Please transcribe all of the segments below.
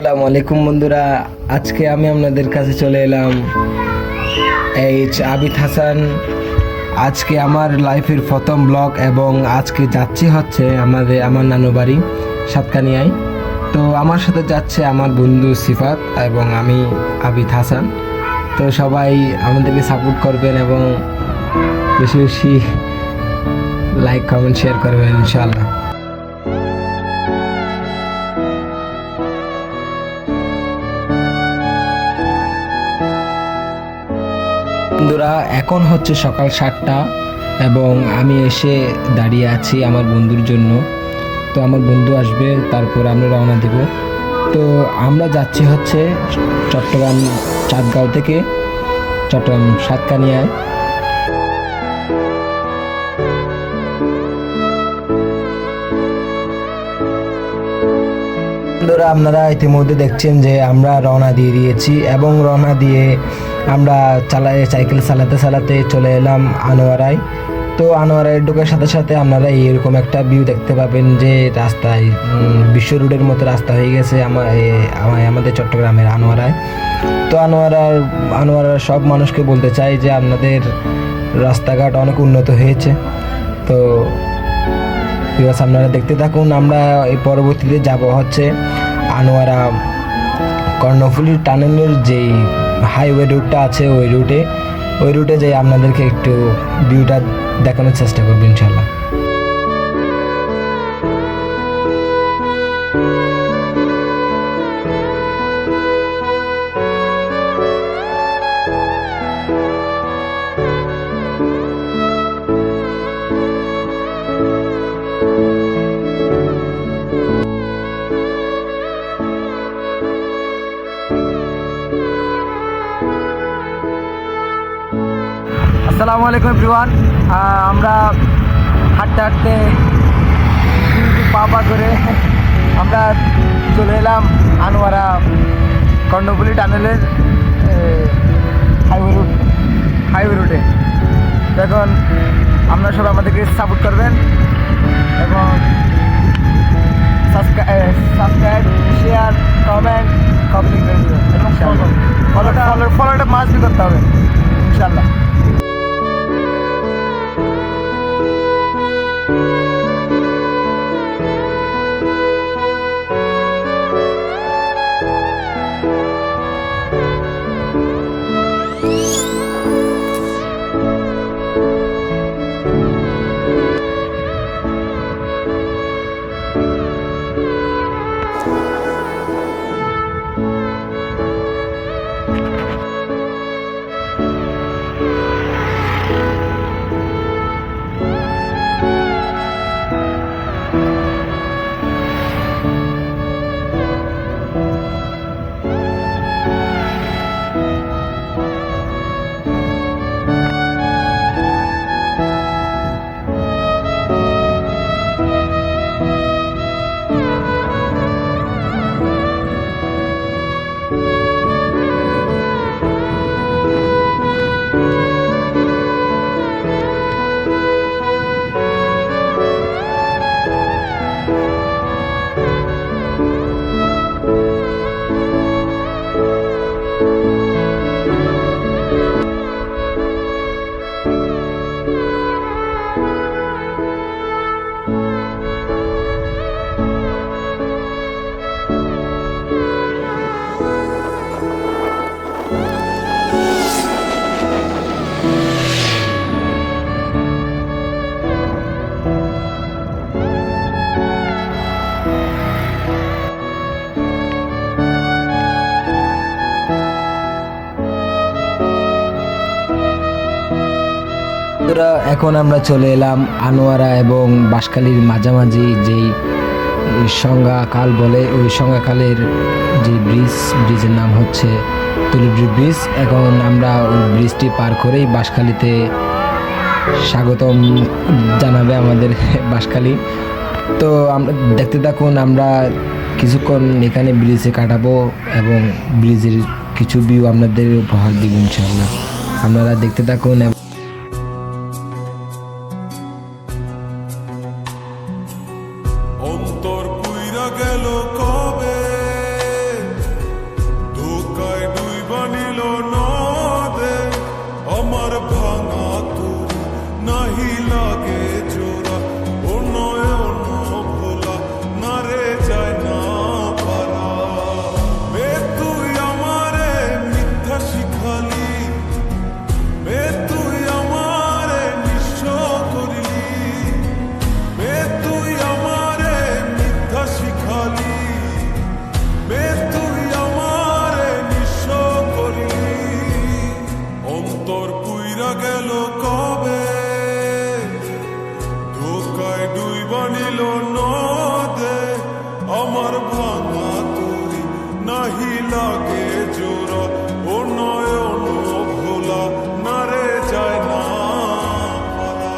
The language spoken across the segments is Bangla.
আসসালামু আলাইকুম বন্ধুরা, আজকে আমি আপনাদের কাছে চলে এলাম আবিদ হাসান। আজকে আমার লাইফের প্রথম ব্লগ এবং আজকে যাচ্ছি হচ্ছে আমার নানু বাড়ি সাতকানিয়ায়। তো আমার সাথে যাচ্ছে আমার বন্ধু সিফাত এবং আমি আবিদ হাসান। তো সবাই আমাদেরকে সাপোর্ট করবেন এবং বেশি বেশি লাইক কমেন্ট শেয়ার করবেন ইনশাআল্লাহ। বন্ধুরা, এখন হচ্ছে সকাল 7টা এবং আমি এসে দাঁড়িয়ে আছি আমার বন্ধুর জন্য। তো আমার বন্ধু আসবে, তারপর আমরা রওনা দেব। তো আমরা যাচ্ছি হচ্ছে চট্টগ্রাম চাঁদগাঁও থেকে চট্টগ্রাম সাতকানিয়ায়। বন্ধুরা, আপনারা ইতিমধ্যে দেখছেন যে আমরা রওনা দিয়ে দিয়েছি এবং রওনা দিয়ে আমরা সাইকেল চালাতে চলে এলাম আনোয়ারায়। তো আনোয়ারায় ঢোকার সাথে সাথে আপনারা এরকম একটা ভিউ দেখতে পাবেন যে রাস্তায় বিশ্ব রোডের মতো রাস্তা হয়ে গেছে আমাদের চট্টগ্রামের আনোয়ারায়। তো আনোয়ারার সব মানুষকে বলতে চাই যে আপনাদের রাস্তাঘাট অনেক উন্নত হয়েছে। তো আপনারা দেখতে থাকুন। আমরা এই পরবর্তীতে যাব হচ্ছে আনোয়ারা কর্ণফুলী টানেলের যেই হাইওয়ে রুটটা আছে ওই রুটে যাই আপনাদেরকে একটু ভিউটা দেখানোর চেষ্টা করবো ইনশাল্লাহ। আসসালামু আলাইকুম এভরিওয়ান। আমরা হাঁটতে পা করে আমরা চলে এলাম আনোয়ারা কর্ণফুলী টানেলের হাইওয়ে রুটে। এখন আপনারা সবাই আমাদেরকে সাপোর্ট করবেন এবং সাবস্ক্রাইব, শেয়ার, কমেন্ট করে দেবেন এবং ফলোটা মাস্ট করতে হবে ইনশাল্লাহ। এখন আমরা চলে এলাম আনোয়ারা এবং বাঁশখালীর মাঝামাঝি যেই সংজ্ঞাকাল বলে, ওই সংজ্ঞাকালের যে ব্রিজের নাম হচ্ছে তুলিব্রি ব্রিজ। এখন আমরা ওই ব্রিজটি পার করেই বাঁশখালীতে স্বাগতম জানাবে আমাদের বাঁশখালী। তো আমরা দেখতে থাকুন, আমরা কিছুক্ষণ এখানে ব্রিজে কাটাবো এবং ব্রিজের কিছু ভিউ আপনাদের উপহার দিব ইনশাআল্লাহ। আপনারা দেখতে থাকুন। অন্তর পুইরা গেল কবে লাগে জোড়া ও নয়ন ভোলা না রে যায় না পালা।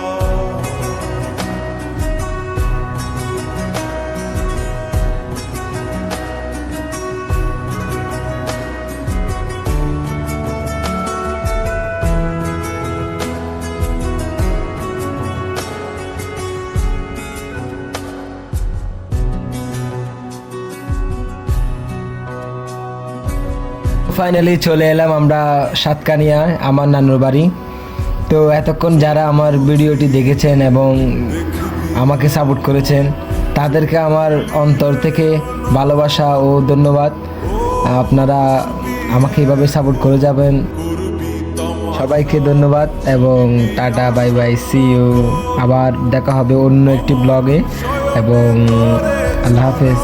ফাইনালি চলে এলাম আমরা সাতকানিয়া, আমার নানুর বাড়ি। তো এতক্ষণ যারা আমার ভিডিওটি দেখেছেন এবং আমাকে সাপোর্ট করেছেন তাদেরকে আমার অন্তর থেকে ভালোবাসা ও ধন্যবাদ। আপনারা আমাকে এভাবে সাপোর্ট করে যাবেন। সবাইকে ধন্যবাদ এবং tata, bye bye, see you. আবার দেখা হবে অন্য একটি ব্লগে এবং আল্লাহ হাফেজ।